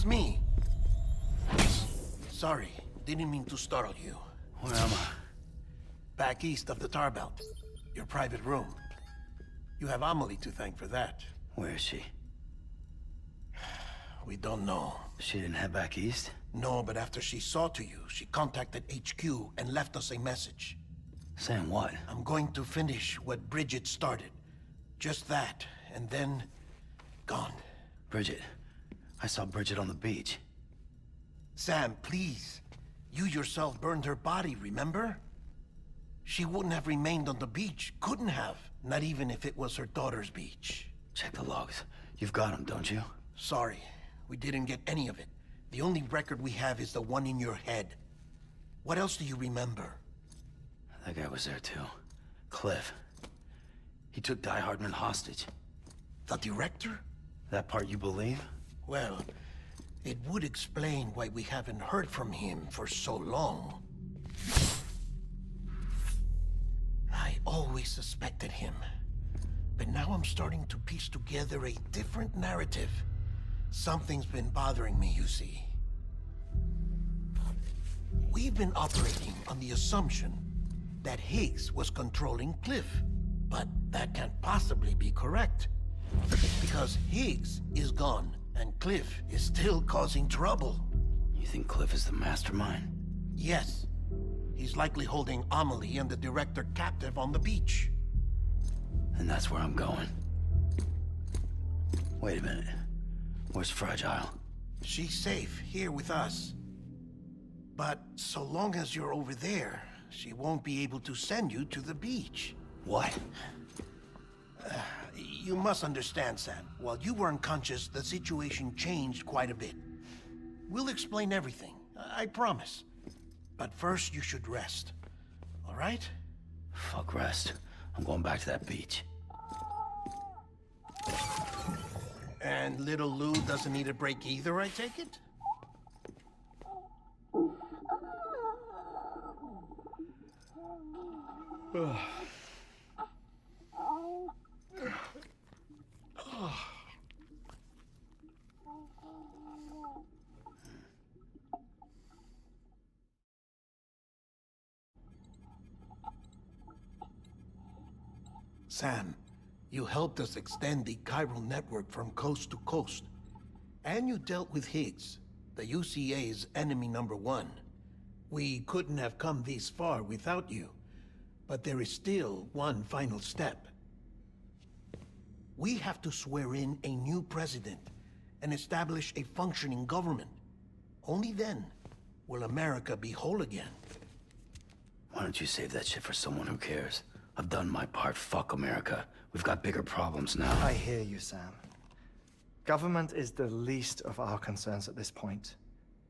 me. Sorry, didn't mean to startle you. Where am I? Back east of the tar belt. Your private room. You have Amelie to thank for that. Where is she? We don't know. She didn't head back east? No, but after she saw to you, she contacted HQ and left us a message. Saying what? I'm going to finish what Bridget started. Just that, and then... gone. Bridget. I saw Bridget on the beach. Sam, please. You yourself burned her body, remember? She wouldn't have remained on the beach. Couldn't have. Not even if it was her daughter's beach. Check the logs. You've got them, don't you? Sorry. We didn't get any of it. The only record we have is the one in your head. What else do you remember? That guy was there too. Cliff. He took Die Hardman hostage. The director? That part you believe? Well, it would explain why we haven't heard from him for so long. I always suspected him. But now I'm starting to piece together a different narrative. Something's been bothering me, you see. We've been operating on the assumption that Higgs was controlling Cliff. But that can't possibly be correct. Because Higgs is gone, and Cliff is still causing trouble. You think Cliff is the mastermind? Yes. He's likely holding Amelie and the director captive on the beach. And that's where I'm going. Wait a minute. Where's Fragile? She's safe, here with us. But so long as you're over there, she won't be able to send you to the beach. What? You must understand, Sam. While you were unconscious, the situation changed quite a bit. We'll explain everything, I promise. But first, you should rest. All right? Fuck rest. I'm going back to that beach. And little Lou doesn't need a break either, I take it? Sam, you helped us extend the chiral network from coast to coast. And you dealt with Higgs, the UCA's enemy number one. We couldn't have come this far without you. But there is still one final step. We have to swear in a new president and establish a functioning government. Only then will America be whole again. Why don't you save that shit for someone who cares? I've done my part. Fuck America. We've got bigger problems now. I hear you, Sam. Government is the least of our concerns at this point.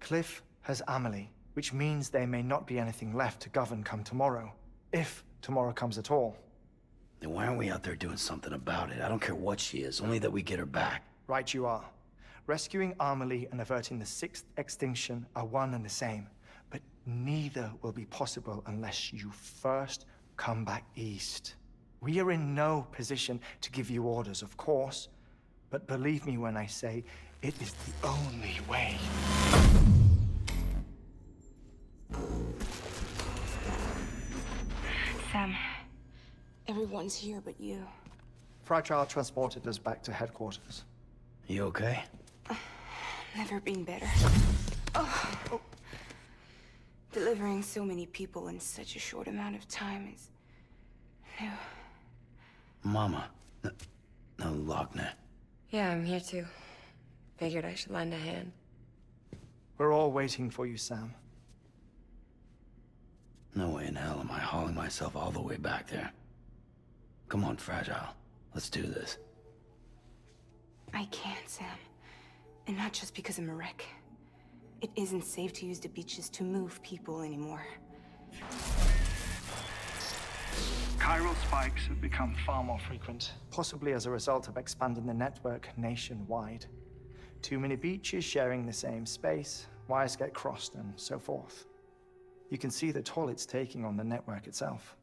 Cliff has Amelie, which means there may not be anything left to govern come tomorrow. If tomorrow comes at all. Then why aren't we out there doing something about it? I don't care what she is, only that we get her back. Right you are. Rescuing Amelie and averting the sixth extinction are one and the same. But neither will be possible unless you first come back east. We are in no position to give you orders, of course. But believe me when I say, it is the only way. Sam, everyone's here but you. Fragile transported us back to headquarters. You okay? Never been better. Oh. Delivering so many people in such a short amount of time is new. Mama. No, Lochner. Yeah, I'm here too. Figured I should lend a hand. We're all waiting for you, Sam. No way in hell am I hauling myself all the way back there. Come on, Fragile. Let's do this. I can't, Sam. And not just because I'm a wreck. It isn't safe to use the beaches to move people anymore. Chiral spikes have become Far more frequent, possibly as a result of expanding the network nationwide. Too many beaches sharing the same space, wires get crossed, and so forth. You can see the toll it's taking on the network itself.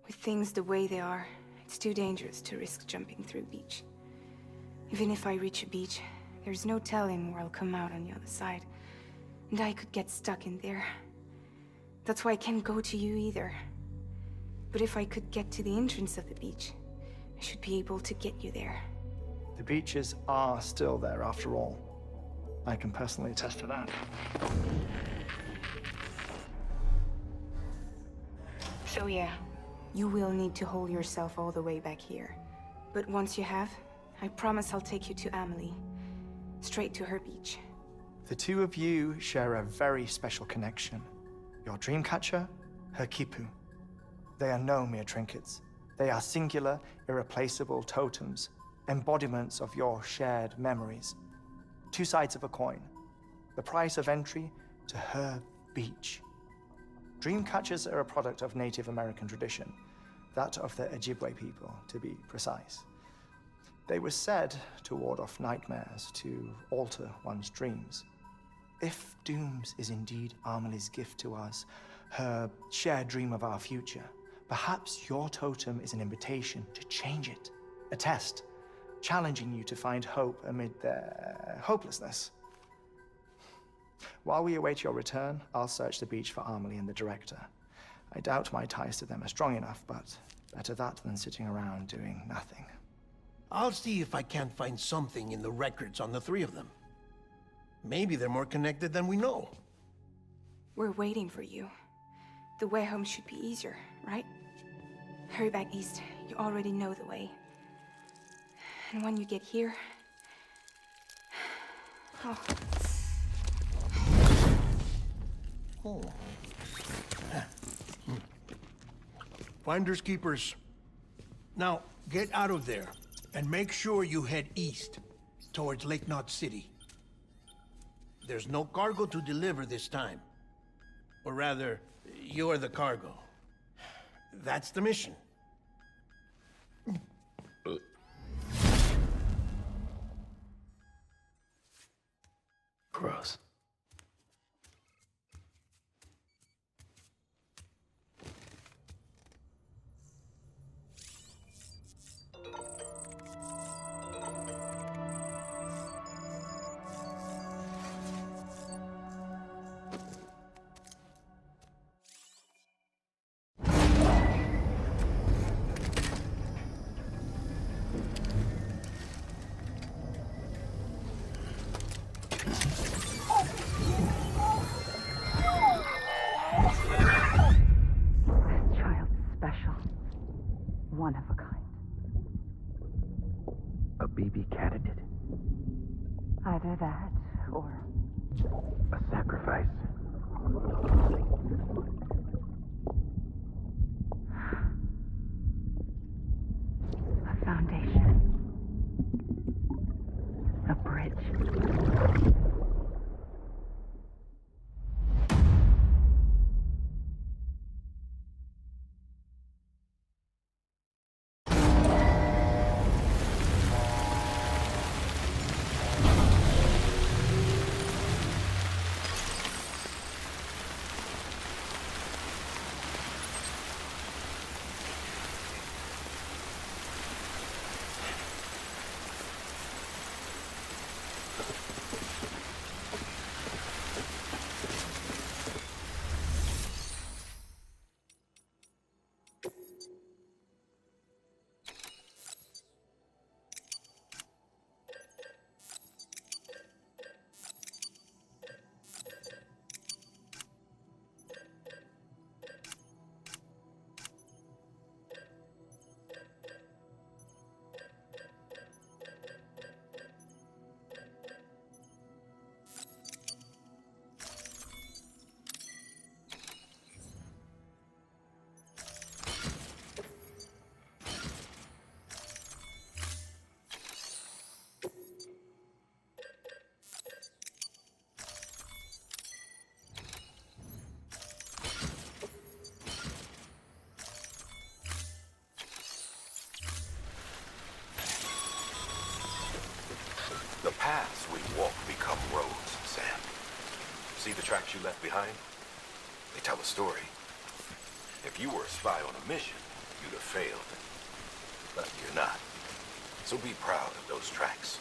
With things the way they are, it's too dangerous to risk jumping through a beach. Even if I reach a beach, There's no telling where I'll come out on the other side. And I could get stuck in there. That's why I can't go to you either. But if I could get to the entrance of the beach, I should be able to get you there. The beaches are still there after all. I can personally attest to that. So yeah, you will need to hold yourself all the way back here. But once you have, I promise I'll take you to Amelie. Straight to her beach. The two of you share a very special connection. Your dreamcatcher, her kipu. They are no mere trinkets. They are singular, irreplaceable totems, embodiments of your shared memories. Two sides of a coin. The price of entry to her beach. Dreamcatchers are a product of Native American tradition, that of the Ojibwe people, to be precise. They were said to ward off nightmares, to alter one's dreams. If Dooms is indeed Amelie's gift to us, her shared dream of our future, perhaps your totem is an invitation to change it, a test, challenging you to find hope amid their hopelessness. While we await your return, I'll search the beach for Amelie and the director. I doubt my ties to them are strong enough, but better that than sitting around doing nothing. I'll see if I can't find something in the records on the three of them. Maybe they're more connected than we know. We're waiting for you. The way home should be easier, right? Hurry back east. You already know the way. And when you get here... Oh. Oh. Finders keepers. Now, get out of there, and make sure you head east, towards Lake Knot City. There's no cargo to deliver this time. Or rather, you're the cargo. That's the mission. Gross. One of a kind. A BB candidate. Either that, or... A sacrifice. a foundation. A bridge. The paths we walk become roads, Sam. See the tracks you left behind? They tell a story. If you were a spy on a mission, you'd have failed. But you're not. So be proud of those tracks.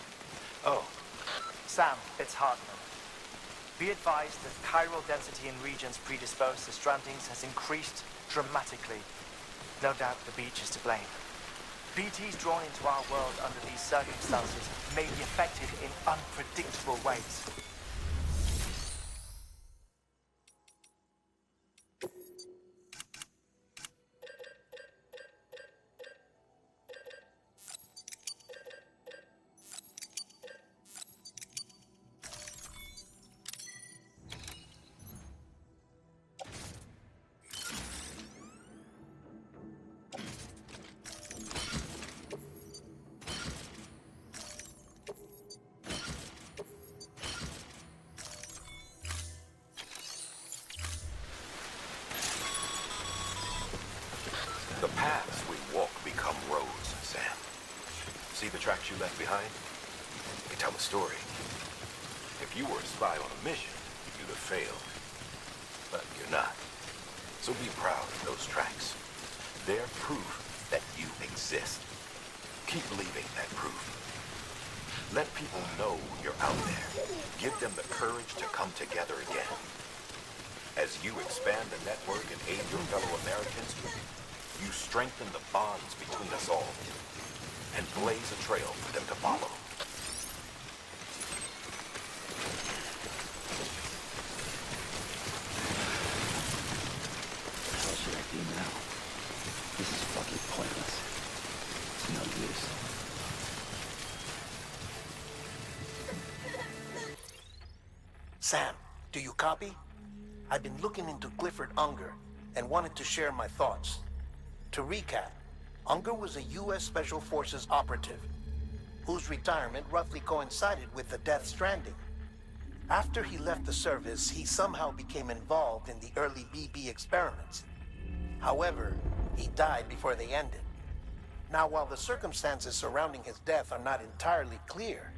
Oh, Sam, it's Hartman. Be advised that chiral density in regions predisposed to strandings has increased dramatically. No doubt the beach is to blame. BTs drawn into our world under these circumstances may be affected in unpredictable ways. The paths we walk become roads, Sam. See the tracks you left behind? They tell a story. If you were a spy on a mission, you'd have failed. But you're not. So be proud of those tracks. They're proof that you exist. Keep leaving that proof. Let people know you're out there. Give them the courage to come together again. As you expand the network and aid your fellow Americans, you strengthen the bonds between us all and blaze a trail for them to follow. What the hell should I do now? This is fucking pointless. It's no use. Sam, do you copy? I've been looking into Clifford Unger and wanted to share my thoughts. To recap, Unger was a U.S. Special Forces operative whose retirement roughly coincided with the Death Stranding. After he left the service, he somehow became involved in the early BB experiments. However, he died before they ended. Now, while the circumstances surrounding his death are not entirely clear,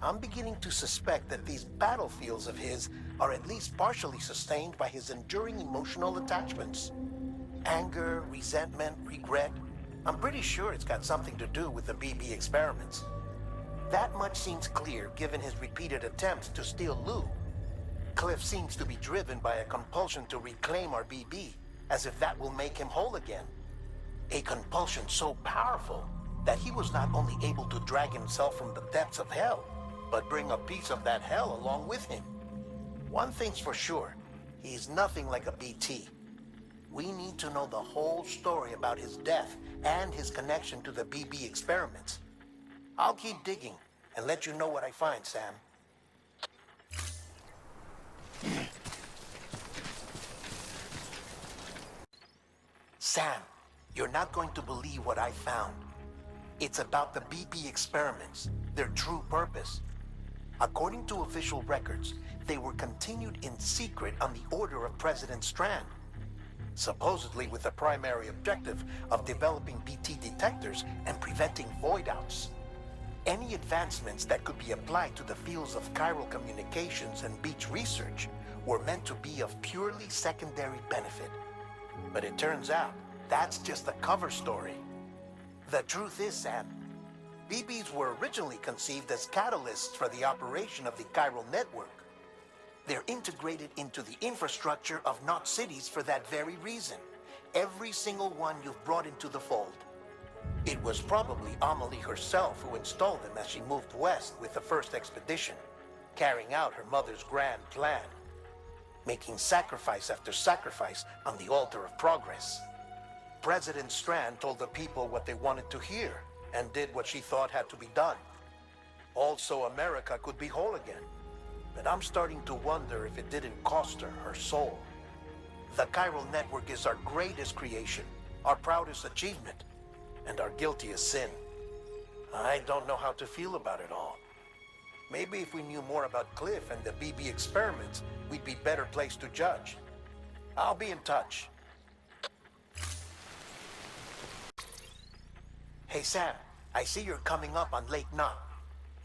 I'm beginning to suspect that these battlefields of his are at least partially sustained by his enduring emotional attachments. Anger, resentment, regret. I'm pretty sure it's got something to do with the BB experiments. That much seems clear given his repeated attempts to steal Lou. Cliff seems to be driven by a compulsion to reclaim our BB, as if that will make him whole again. A compulsion so powerful that he was not only able to drag himself from the depths of hell, but bring a piece of that hell along with him. One thing's for sure, he's nothing like a BT. We need to know the whole story about his death and his connection to the BB experiments. I'll keep digging and let you know what I find, Sam. Sam, you're not going to believe what I found. It's about the BB experiments, their true purpose. According to official records, they were continued in secret on the order of President Strand, supposedly with the primary objective of developing BT detectors and preventing void-outs. Any advancements that could be applied to the fields of chiral communications and beach research were meant to be of purely secondary benefit. But it turns out, that's just a cover story. The truth is, Sam, BBs were originally conceived as catalysts for the operation of the chiral network. They're integrated into the infrastructure of not cities for that very reason. Every single one you've brought into the fold. It was probably Amelie herself who installed them as she moved west with the first expedition, carrying out her mother's grand plan, making sacrifice after sacrifice on the altar of progress. President Strand told the people what they wanted to hear and did what she thought had to be done. Also, America could be whole again. But I'm starting to wonder if it didn't cost her her soul. The chiral network is our greatest creation, our proudest achievement, and our guiltiest sin. I don't know how to feel about it all. Maybe if we knew more about Cliff and the BB experiments, we'd be better placed to judge. I'll be in touch. Hey Sam, I see you're coming up on Lake Knot.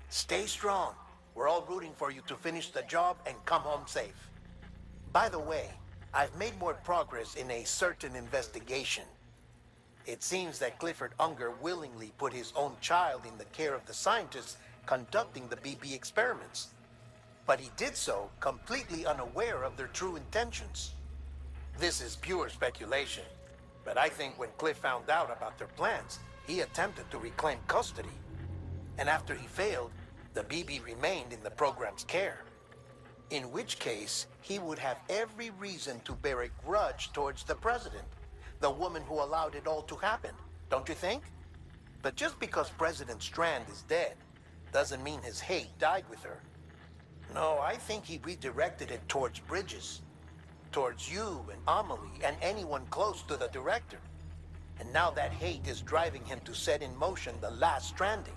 Stay strong. We're all rooting for you to finish the job and come home safe. By the way, I've made more progress in a certain investigation. It seems that Clifford Unger willingly put his own child in the care of the scientists conducting the BB experiments. But he did so completely unaware of their true intentions. This is pure speculation, but I think when Cliff found out about their plans, he attempted to reclaim custody. And after he failed, the BB remained in the program's care. In which case, he would have every reason to bear a grudge towards the president, the woman who allowed it all to happen, don't you think? But just because President Strand is dead, doesn't mean his hate died with her. No, I think he redirected it towards Bridges, towards you and Amelie and anyone close to the director. And now that hate is driving him to set in motion the last stranding,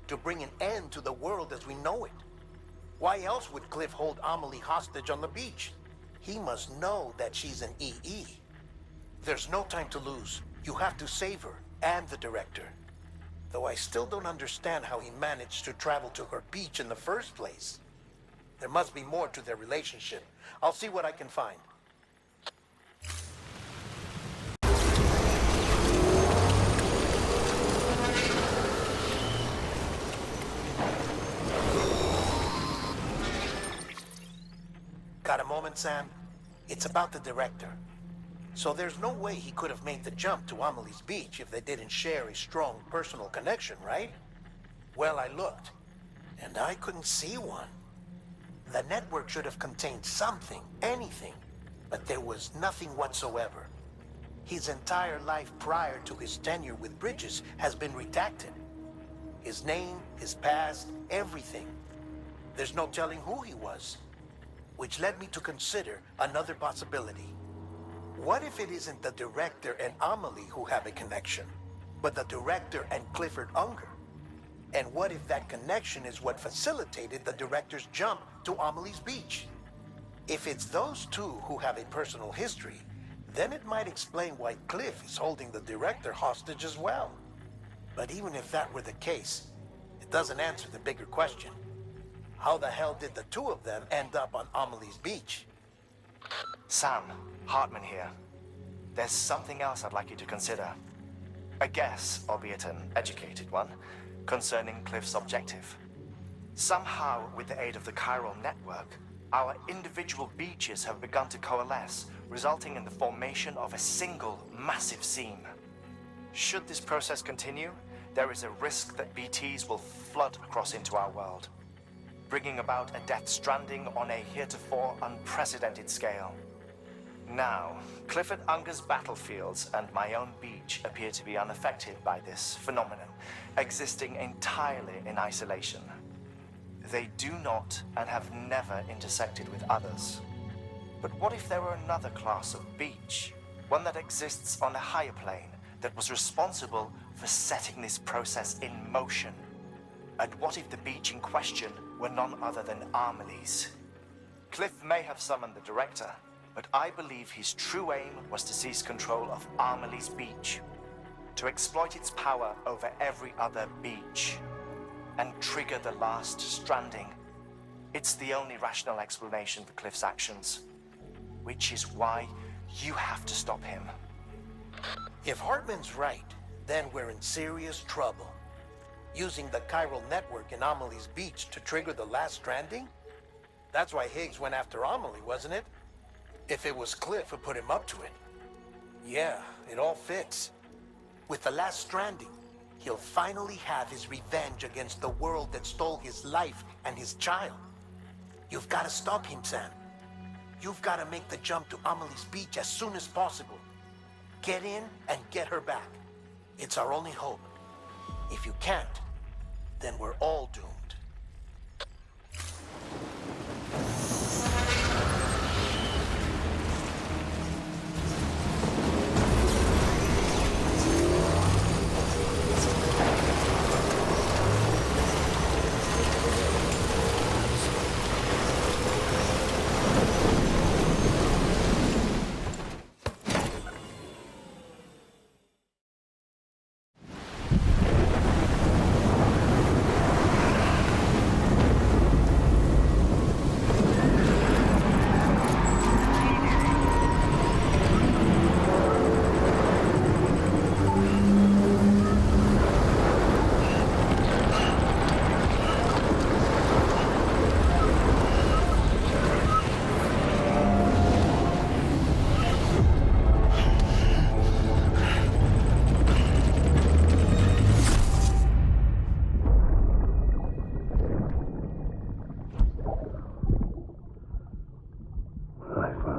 to bring an end to the world as we know it. Why else would Cliff hold Amelie hostage on the beach? He must know that she's an EE. There's no time to lose. You have to save her and the director. Though I still don't understand how he managed to travel to her beach in the first place. There must be more to their relationship. I'll see what I can find. Got a moment, Sam? It's about the director. So there's no way he could have made the jump to Amelie's beach if they didn't share a strong personal connection, right? Well, I looked, and I couldn't see one. The network should have contained something, anything, but there was nothing whatsoever. His entire life prior to his tenure with Bridges has been redacted. His name, his past, everything. There's no telling who he was. Which led me to consider another possibility. What if it isn't the director and Amelie who have a connection, but the director and Clifford Unger? And what if that connection is what facilitated the director's jump to Amelie's beach? If it's those two who have a personal history, then it might explain why Cliff is holding the director hostage as well. But even if that were the case, it doesn't answer the bigger question. How the hell did the two of them end up on Amelie's beach? Sam, Hartman here. There's something else I'd like you to consider. A guess, albeit an educated one, concerning Cliff's objective. Somehow, with the aid of the chiral network, our individual beaches have begun to coalesce, resulting in the formation of a single massive seam. Should this process continue, there is a risk that BTs will flood across into our world, bringing about a death stranding on a heretofore unprecedented scale. Now, Clifford Unger's battlefields and my own beach appear to be unaffected by this phenomenon, existing entirely in isolation. They do not and have never intersected with others. But what if there were another class of beach, one that exists on a higher plane, that was responsible for setting this process in motion? And what if the beach in question were none other than Amelie's? Cliff may have summoned the director, but I believe his true aim was to seize control of Amelie's beach, to exploit its power over every other beach, and trigger the last stranding. It's the only rational explanation for Cliff's actions, which is why you have to stop him. If Hartman's right, then we're in serious trouble. Using the chiral network in Amelie's beach to trigger the last stranding? That's why Higgs went after Amelie, wasn't it? If it was Cliff who put him up to it. Yeah, it all fits. With the last stranding, he'll finally have his revenge against the world that stole his life and his child. You've got to stop him, Sam. You've got to make the jump to Amelie's beach as soon as possible. Get in and get her back. It's our only hope. If you can't, then we're all doomed.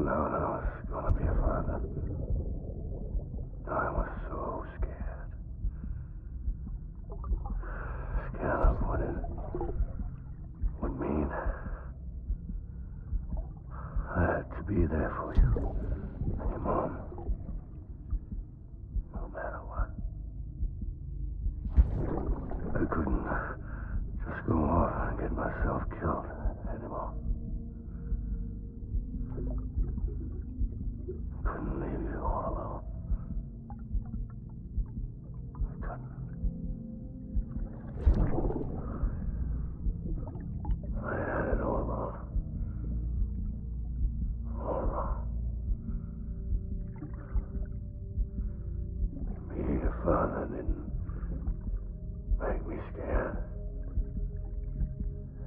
found out I was gonna be a father, I was so scared. Scared of what it would mean. I had to be there for you and your mom, no matter what. I couldn't just go off and get myself killed anymore. Couldn't leave you all alone. I couldn't. I had it all wrong. All wrong. Being a father didn't make me scared.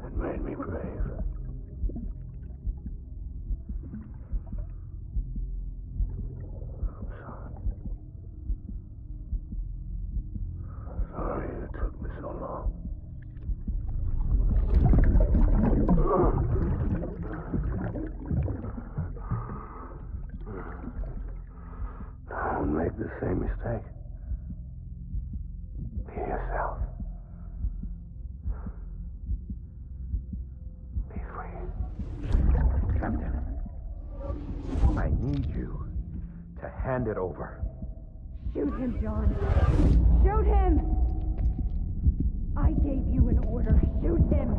It made me brave. I'm sorry. I'm sorry it took me so long. Don't make the same mistake. Be yourself. Be free. Captain, I need you to hand it over. Shoot him, John. Shoot him! I gave you an order. Shoot him!